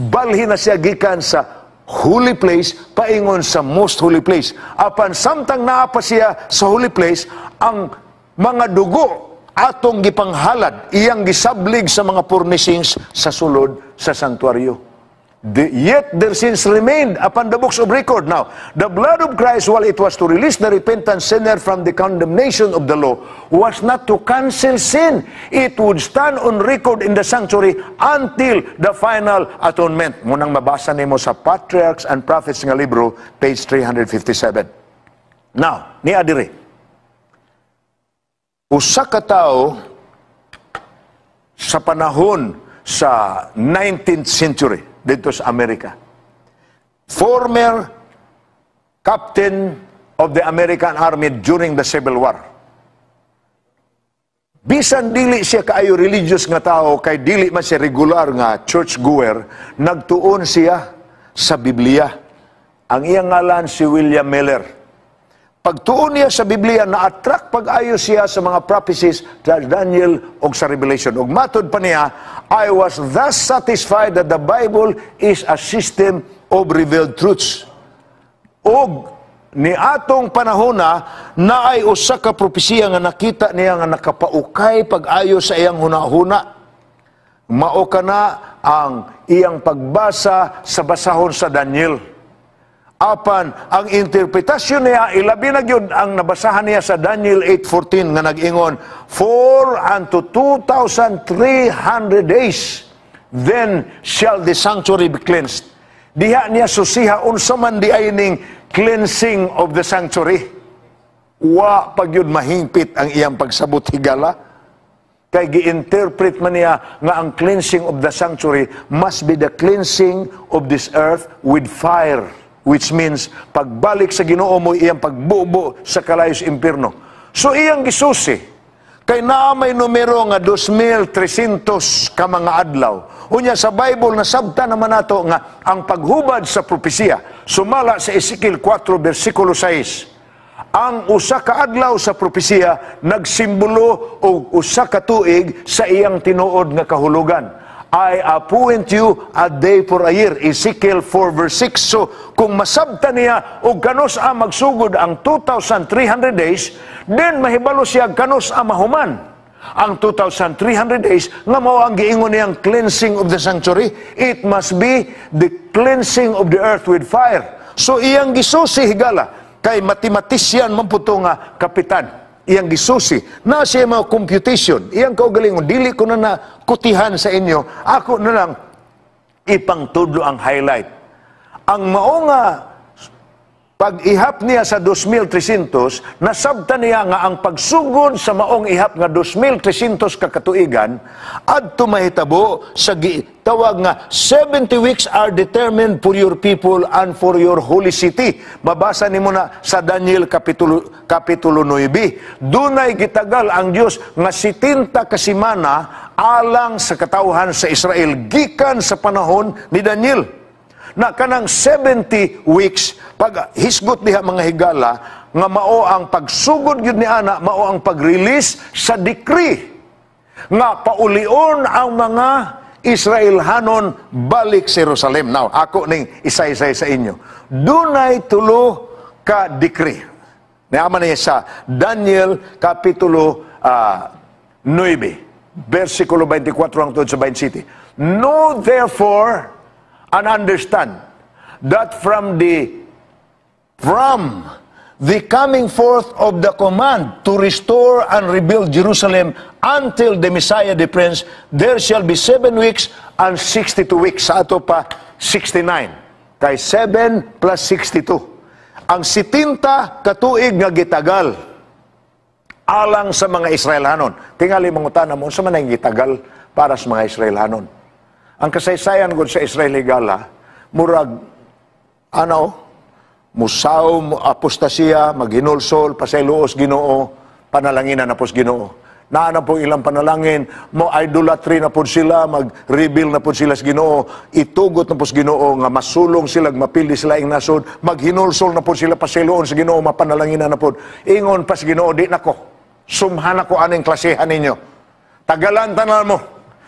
balhin na siya gikan sa holy place, paingon sa most holy place. Apan samtang naapa siya sa holy place, ang mga dugo, atong gipanghalad, iyang gisablig sa mga furnishings sa sulod sa sanctuaryo. Yet their sins remained upon the books of record. Now, the blood of Christ, while it was to release the repentant sinner from the condemnation of the law, was not to cancel sin. It would stand on record in the sanctuary until the final atonement. Munang mabasa nimo sa Patriarchs and Prophets nga libro, page 357. Now, ni adiri, usa ka tao sa panahon sa 19th century dito sa Amerika, former captain of the American Army during the Civil War. Bisan dili siya kaayo religious nga tao, kay dili man siya regular nga church goer, nagtuon siya sa Biblia. Ang iyang ngalan si William Miller. Pagtuon niya sa Biblia, na-attract pag-ayo siya sa mga prophecies sa Daniel o sa Revelation. Ug matod pa niya, I was thus satisfied that the Bible is a system of revealed truths. Og ni atong panahon na ay usa ka propesiya nga nakita niya nga nakapaukay pag-ayo sa iyang hunahuna. Mao kana ang iyang pagbasa sa basahon sa Daniel. Apan, ang interpretasyon niya, ilabi na yun ang nabasahan niya sa Daniel 8:14 nga nag-ingon, for unto 2,300 days, then shall the sanctuary be cleansed. Diha niya susiha, unsa man di ay ning cleansing of the sanctuary. Wa pagyud mahingpit ang iyang pagsabot higala. Kay gi-interpret man niya nga ang cleansing of the sanctuary must be the cleansing of this earth with fire. Which means, pagbalik sa Ginoo mo, iyang pagbubo sa kalayos impierno. So, iyang gisusi, kay naa may numero nga 2,300 ka mga adlaw. Unya sa Bible, nasabta naman nato nga ang paghubad sa propesya, sumala sa Ezekiel 4, versikulo 6, Ang usa ka adlaw sa propesiya nagsimbolo og usa ka tuig sa iyang tinuod nga kahulugan. I appoint you a day for a year. Ezekiel 4 verse 6. So, kung masabta niya og kanos a magsugod ang 2,300 days, then mahibalo siya kanos a mahuman ang 2,300 days nga mao ang giingon niyang cleansing of the sanctuary. It must be the cleansing of the earth with fire. So, iyang gisusi higala kay matematisyan man po nga kapitan, iyang gisusi, na siya mga computation, iyang kaugalingon, dili ko na nakutihan sa inyo, ako na lang ipangtudlo ang highlight. Ang mao nga pag-ihap niya sa 2,300, nasabta niya nga ang pagsugod sa maong ihap nga 2,300 kakatuigan, adto mahitabo sa tawag nga 70 weeks are determined for your people and for your holy city. Mabasa nimo na sa Daniel kapitulo 9. Dunay gitagal ang Dios nga 70 ka semana alang sa katawhan sa Israel gikan sa panahon ni Daniel. Na kanang 70 weeks, pag hisgot diha mga higala, nga mao ang pagsugod yun ni ana, mao ang pag-release sa decree. Nga paulion ang mga Israelhanon balik sa Jerusalem. Now, ako ning isa-isa sa inyo. Dunay tulo ka decree. Naman niya sa Daniel kapitulo 9, versikulo 24 hangtod sa 27. Know therefore and understand that from the coming forth of the command to restore and rebuild Jerusalem until the Messiah the Prince, there shall be 7 weeks and 62 weeks. Sa ato pa, 69. Kay 7 plus 62. Ang 70 katuig nga gitagal alang sa mga Israelhanon. Tingali mangutan mo, sa man ang gitagal para sa mga Israelhanon. Ang kasaysayan gud sa Israel higala, murag, musaw, apostasya, maghinulsol, pasayloos Ginoo, panalanginan na pos Ginoo. Naana po ilang panalangin, mo idolatry na po sila, mag-reveal na po sila sa Ginoo, itugot na po sa Ginoo, nga masulong sila, mapili sila ing nasod, maghinulsol na po sila, pasayloon sa Ginoo, mapanalanginan na po. Ingon pa sa Ginoo, di nako, sumhan ako aning klasehan ninyo. Tagalan tanan mo.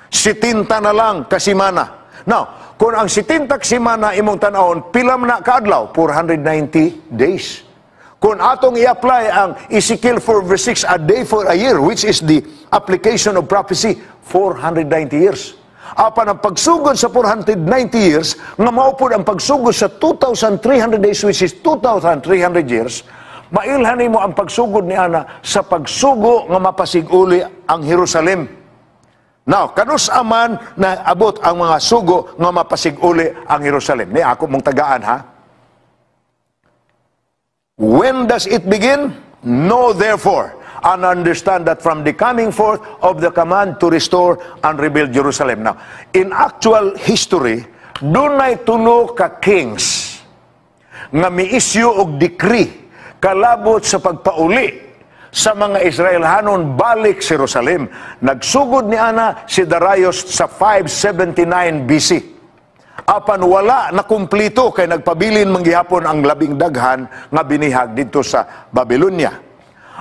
70 na lang kasimana. Now, kung ang 70 kasimana imong tanawon, pila man na kaadlaw? 490 days. Kung atong i-apply ang Ezekiel 4 verse 6, a day for a year, which is the application of prophecy, 490 years. Apan ang pagsugod sa 490 years, nga maupod ang pagsugod sa 2,300 days, which is 2,300 years, mailhan mo ang pagsugod ni ana sa pagsugo nga mapasig-uli ang Jerusalem. Now, kanus aman na abot ang mga sugo nga mapasig-uli ang Jerusalem. Ni ako mong tagaan, ha? When does it begin? Know therefore and understand that from the coming forth of the command to restore and rebuild Jerusalem. Now, in actual history, dunay tulo ka kings nga mi-issue og decree kalabot sa pagpauli sa mga Israelhanon balik sa Jerusalem. Nagsugod ni ana si Darius sa 579 BC. Apan wala na kumplito kay nagpabilin manggihapon ang labing daghan nga binihag dito sa Babylonia.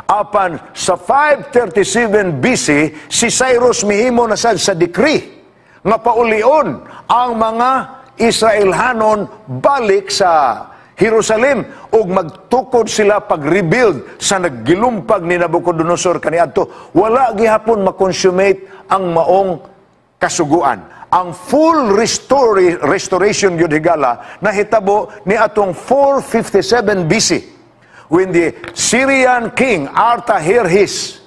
Apan sa 537 BC, si Cyrus mihimo na sa decree nga paulion ang mga Israelhanon balik sa Jerusalem ug magtukod sila pag-rebuild sa naggilumpag ni Nabucodonosor kaniadto. Wala gihapon makonsummate ang maong kasuguan. Ang full restoration gyud higala nahitabo ni atong 457 BC when the Syrian king Artaxerxes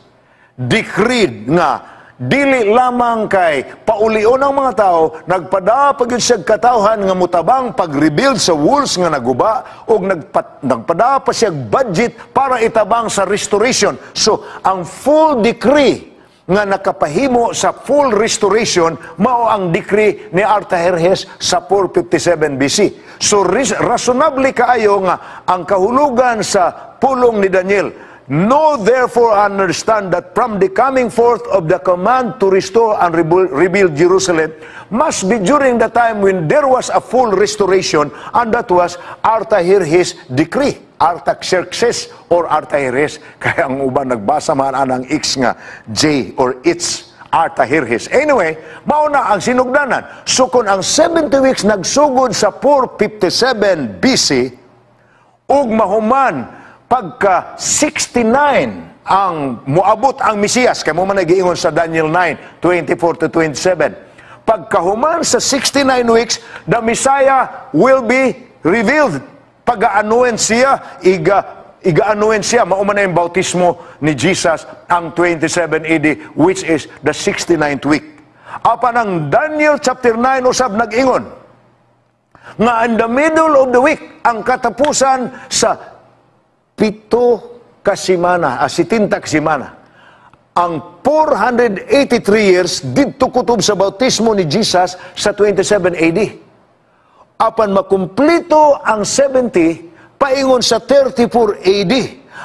decreed nga dili lamang kay paulion ang mga tao, nagpada pagyud siya katawhan nga mutabang pag-rebuild sa walls nga naguba ug nagpada pa siya budget para itabang sa restoration. So, ang full decree nga nakapahimo sa full restoration mao ang decree ni Artaxerxes sa 457 BC. So, rationable kaayo nga ang kahulugan sa pulong ni Daniel, Know therefore and understand that from the coming forth of the command to restore and rebuild Jerusalem must be during the time when there was a full restoration, and that was Artaxerxes' decree. Artaxerxes or Artaxerxes. Kaya ang uban nagbasa man anang X nga J or it's Artaxerxes. Anyway, mauna ang sinugdanan. So kung ang 70 weeks nagsugod sa 457 BC, ug mahuman pagka 69 ang muabot ang Mesiyas, kaya mo man nagiingon sa Daniel 9, 24 to 27. Pagkahuman sa 69 weeks, the Messiah will be revealed. Pag-aanuin siya, iga-anuin siya, mauman na yung bautismo ni Jesus ang 27 AD, which is the 69th week. Apan ang Daniel chapter 9 usab nag-ingon, nga in the middle of the week, ang katapusan sa 7 kasimana, 70 kasimana. Ang 483 years didto kutob sa bautismo ni Jesus sa 27 AD. Apan makumplito ang 70 paingon sa 34 AD.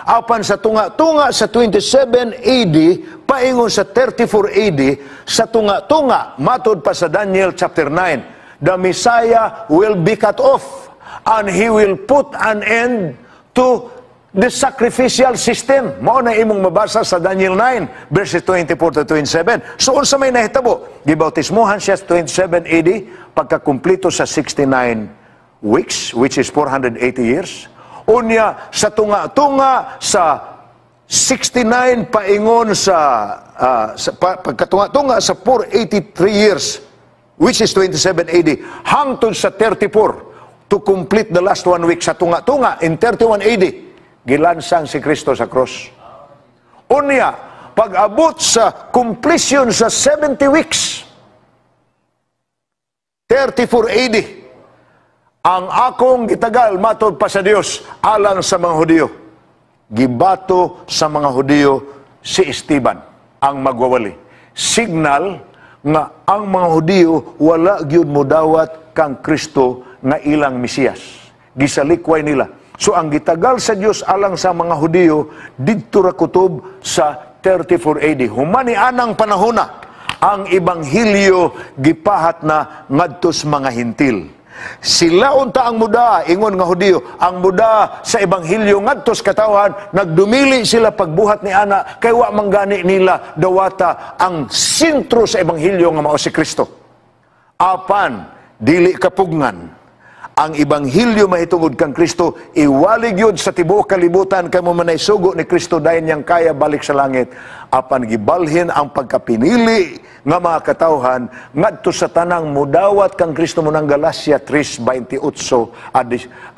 Apan sa tunga-tunga sa 27 AD paingon sa 34 AD, sa tunga-tunga matud pa sa Daniel chapter 9, the Messiah will be cut off and he will put an end to the sacrificial system. Mao na imong mabasa sa Daniel 9, verses 24 to 27. So, unsa may nahitabo? Gibautismohan siya sa 27 AD, pagkakumplito sa 69 weeks, which is 480 years. Unya, sa tunga-tunga sa 69 paingon sa, pagkatunga-tunga sa 483 years, which is 27 AD, hangtod sa 34 to complete the last 1 week sa tunga-tunga in 31 AD. Gilansang si Kristo sa cross. Unya, pag-abot sa completion sa 70 weeks, 34 AD, ang akong gitagal matod pa sa Dios alang sa mga Hudiyo. Gibato sa mga Hudiyo si Esteban ang magwawali. Signal nga ang mga Hudiyo wala gyud modawat kang Kristo nga ilang Mesiyas. Gisalikway nila. So ang gitagal sa Dios alang sa mga Hudiyo didto ra kutob sa 34 AD. Humani anang panahona ang ebanghelyo gipahat na ngadtos mga hintil. Sila unta ang muda, ingon nga Hudiyo, ang muda sa ebanghelyo ngadtos katawan, nagdumili sila pagbuhat ni ana kay wa manggani nila dawata ang sentro sa ebanghelyo nga mao si Kristo. Apan dili kapugngan ang ebanghelyo mahitungod kang Kristo, iwalig yun sa tibuok kalibutan kay mo manay sugo ni Kristo dayon niyang kaya balik sa langit. Apan gibalhin ang pagkapinili nga mga katawhan ngadto sa tanang mudawat kang Kristo mo ng Galacia 3:28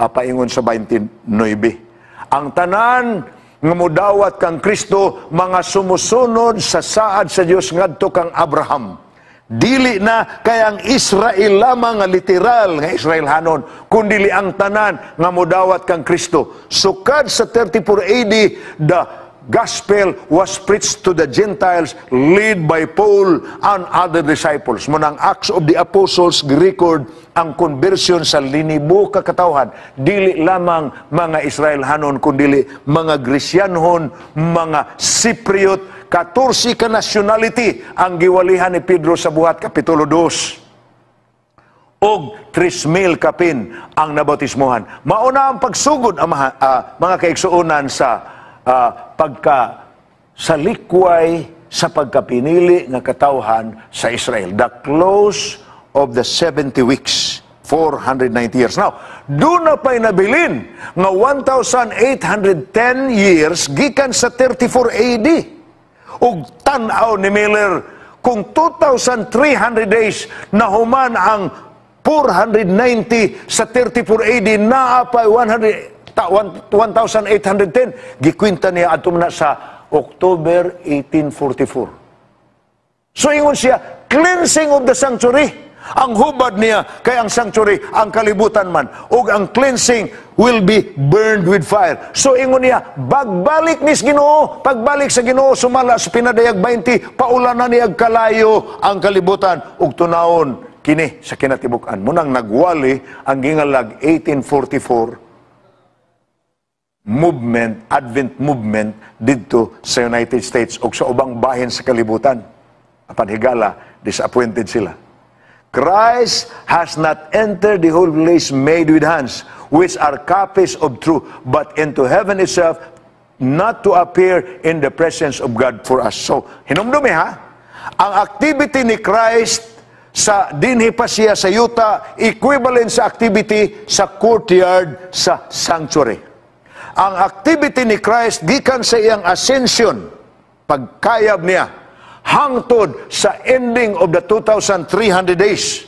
paingon sa 29. Ang tanan nga mudawat kang Kristo mga sumusunod sa saad sa Dios ngadto kang Abraham. Dili na kay ang Israel lamang nga literal nga Israelhanon, kundili ang tanan nga modawat kang Kristo. Sukad sa 34 AD, the gospel was preached to the Gentiles led by Paul and other disciples. Munang Acts of the Apostles record ang conversion sa linibo ka katawhan. Dili lamang mga Israelhanon, kundili mga Grisyanhon, mga Cypriot, 14 ka nationality ang giwalihan ni Pedro sa buhat kapitulo 2. Og 3,000 kapin ang nabautismohan. Mauna ang pagsugod ang mga kaigsuonan sa sa likway sa pagkapinili nga katawhan sa Israel. The close of the 70 weeks. 490 years. Now, doon na pa'y nabilin nga 1,810 years gikan sa 34 AD. Ug tan-aw ni Miller kung 2,300 days na human ang 490 sa 34 AD na pa 1,810 gikwinta niya ato na sa October 1844. So ingon siya, cleansing of the sanctuary. Ang hubad niya kay ang sanctuary, ang kalibutan man, ug ang cleansing will be burned with fire. So ingon niya, pagbalik nis Ginoo, pagbalik sa Ginoo sumala sa pinadayag 20, paulanan niya kalayo ang kalibutan ug tunawon kini sa kinatibuk-an. Munang nagwali ang gingalag 1844. movement, Advent movement dito sa United States o sa ubang bahin sa kalibutan. Apan higala, disappointed sila. Christ has not entered the holy place made with hands, which are copies of truth, but into heaven itself, not to appear in the presence of God for us. So, hinumdumi ha, ang activity ni Christ sa dinhi pa siya sa yuta, equivalent sa activity sa courtyard sa sanctuary. Ang activity ni Christ gikan sa iyang ascension, pagkayab niya, hangtod sa ending of the 2,300 days,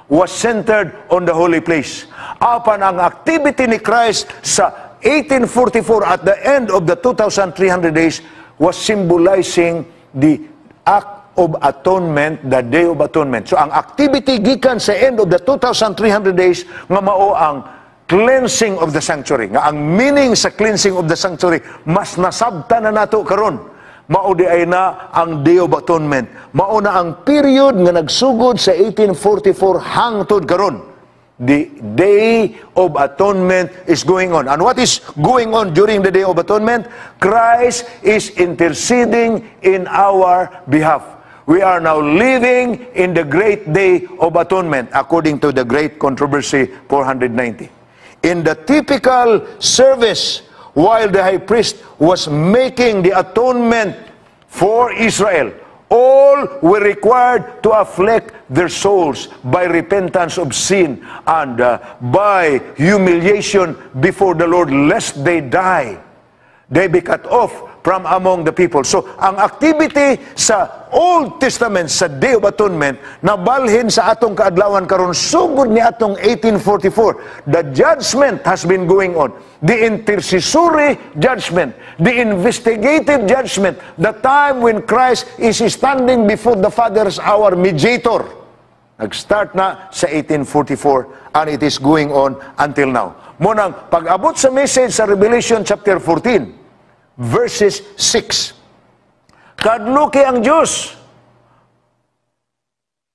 was centered on the holy place. Apan ang activity ni Christ sa 1844 at the end of the 2,300 days was symbolizing the act of atonement, the Day of Atonement. So ang activity gikan sa end of the 2,300 days nga mao ang cleansing of the sanctuary. Nga ang meaning sa cleansing of the sanctuary mas nasabta na nato karon. Mao di ay na ang Day of Atonement. Mao na ang period nga nagsugod sa 1844 hangtod karon. The Day of Atonement is going on. And what is going on during the Day of Atonement? Christ is interceding in our behalf. We are now living in the great Day of Atonement, according to the Great Controversy 490. In the typical service, while the high priest was making the atonement for Israel, all were required to afflict their souls by repentance of sin and by humiliation before the Lord, lest they die. They be cut off from among the people. So, ang activity sa Old Testament, sa Day of Atonement, nabalhin sa atong kaadlawan karon sugod ni atong 1844. The judgment has been going on. The intercessory judgment, the investigative judgment, the time when Christ is standing before the Father as our mediator. Nag-start na sa 1844 and it is going on until now. Munang pag-abot sa message sa Revelation chapter 14, verses 6. Kadluki ang Diyos.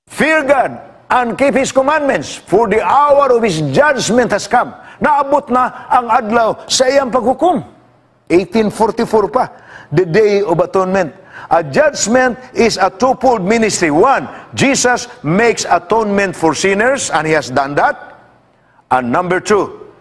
Fear God and keep His commandments, for the hour of His judgment has come. Naabot na ang adlaw sa iyang paghukom. 1844 pa, the Day of Atonement. A judgment is a twofold ministry. One, Jesus makes atonement for sinners, and He has done that. And number two,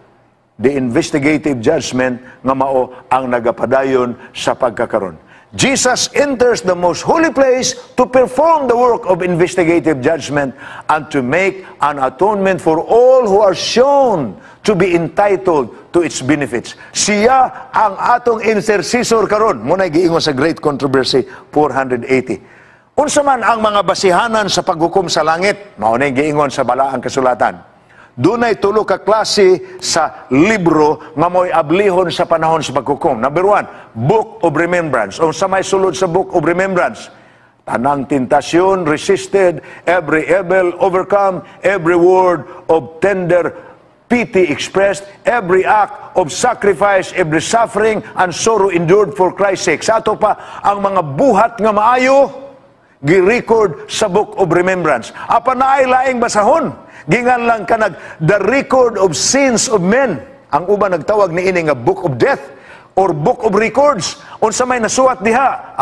the investigative judgment nga mao ang nagapadayon sa pagkakaron. Jesus enters the most holy place to perform the work of investigative judgment and to make an atonement for all who are shown to be entitled to its benefits. Siya ang atong intercessor karon. Muna giingon sa Great Controversy 480. Unsa man ang mga basihanan sa paghukom sa langit? Mao na giingon sa balaang kasulatan. Dunay tulo ka klase sa libro nga mo'y ablihon sa panahon sa paghukom. Number 1, Book of Remembrance. O sa may sulod sa Book of Remembrance, tanang tentasyon resisted, every evil overcome, every word of tender pity expressed, every act of sacrifice, every suffering and sorrow endured for Christ's sake. Sa ato pa, ang mga buhat nga maayo, gi-record sa Book of Remembrance. Apa na ay laing basahon? Gingan lang kanag the record of sins of men. Ang uban nagtawag ni ini nga Book of Death or Book of Records. Unsa may nasuat diha?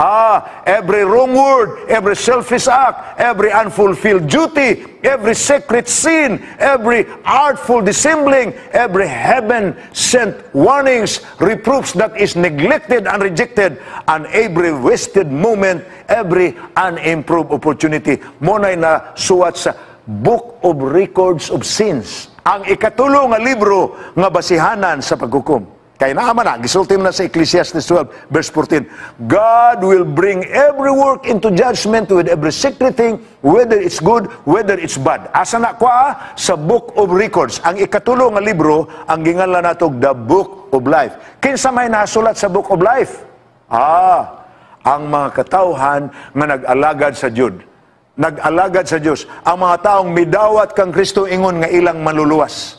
Every wrong word, every selfish act, every unfulfilled duty, every secret sin, every artful dissembling, every heaven-sent warnings, reproofs that is neglected and rejected, and every wasted moment, every unimproved opportunity. Monay na suwat sa Book of Records of Sins. Ang ikatulo nga libro nga basihanan sa paghukom. Kaya naaman na, gisulti na sa Ecclesiastes 12, verse 14. God will bring every work into judgment with every secret thing, whether it's good, whether it's bad. Asa na kwa? Sa Book of Records. Ang ikatulo nga libro, ang gingalan natog The Book of Life. Kinsa may nasulat sa Book of Life? Ang mga katawhan nga nag-alagad sa Jud. Nag-alagad sa Diyos. Ang mga taong midawat kang Kristo ingon nga ilang maluluwas.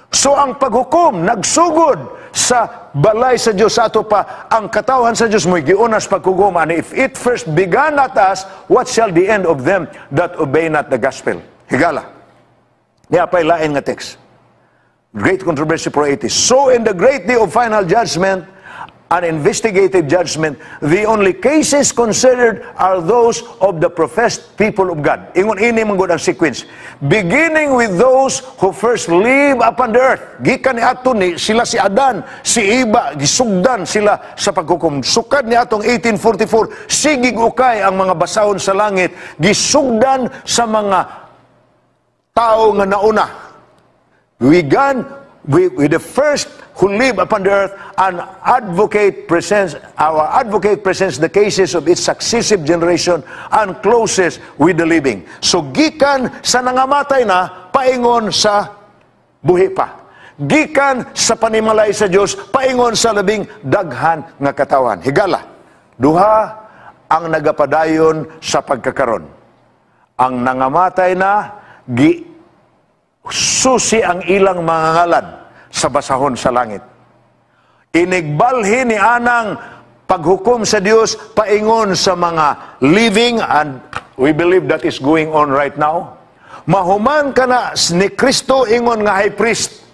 So ang paghukom, nagsugod sa balay sa Diyos sa ato pa, ang katawhan sa Diyos mo'y giunas paghukom. And if it first began at us, what shall the end of them that obey not the gospel? Higala. Niya pa'y lain nga text. Great Controversy 480. So in the great day of final judgment, an investigative judgment, the only cases considered are those of the professed people of God. Ingon ini manggod ang sequence. Beginning with those who first live upon the earth. Gikan ni ato ni sila si Adan, si Eva, gisugdan sila sa paghukom. Sukad ni atong 1844, sigig ukay ang mga basahon sa langit, gisugdan sa mga tao nga nauna. With the first who live upon the earth, our advocate presents the cases of its successive generation and closes with the living. So gikan sa nangamatay na, paingon sa buhi pa. Gikan sa panimalay sa Dios, paingon sa labing daghan nga katawan. Higala, duha ang nagapadayon sa pagkakaron. Ang nangamatay na, susi ang ilang mga ngalan sa basahon sa langit. Inigbalhin ni anang paghukom sa Dios paingon sa mga living, and we believe that is going on right now. Mahuman ka na ni Kristo ingon nga high priest.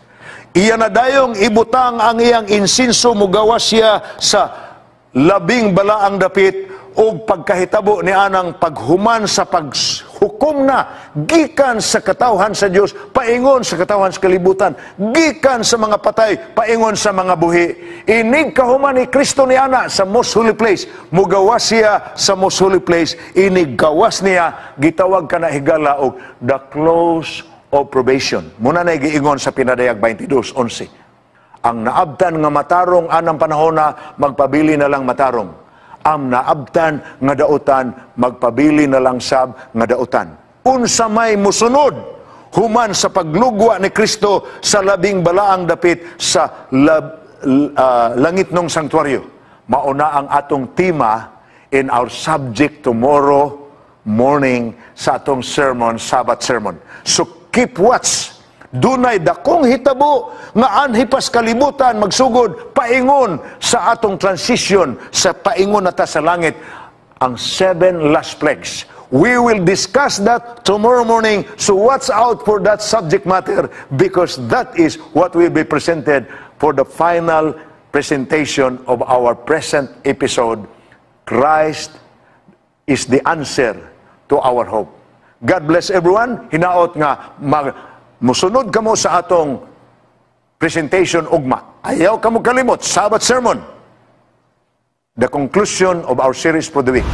Iya na dayong ibutang ang iyang insinso, mugawas siya sa labing balaang dapit o pagkahitabo ni anang paghuman sa paghukom na gikan sa katawhan sa Dios paingon sa katawhan sa kalibutan, gikan sa mga patay paingon sa mga buhi. Inig kahuman ni Kristo ni ana sa most holy place, mugawas siya sa most holy place. Inig gawas niya, gitawag ka na higala og the close of probation. Muna na giingon sa Pinadayag 22:11. Ang naabtan nga matarong anang panahon na magpabili na lang matarong. Ang naabtan nga dautan, magpabili na lang sab nga dautan. Unsa may musunod, human sa paglugwa ni Kristo sa labing balaang dapit sa langit ng sanktuaryo. Mauna ang atong tema in our subject tomorrow morning sa atong sermon, Sabbath sermon. So keep watch. Dunay dakong hitabo nga anhipas kalibutan magsugod paingon sa atong transition sa paingon nata sa langit, ang 7 last plagues. We will discuss that tomorrow morning, so watch out for that subject matter, because that is what will be presented for the final presentation of our present episode. Christ is the answer to our hope. God bless everyone. Hinaot nga musunod kamo sa atong presentation ugma. Ayaw kamo kalimot, Sabbath sermon. The conclusion of our series for the week.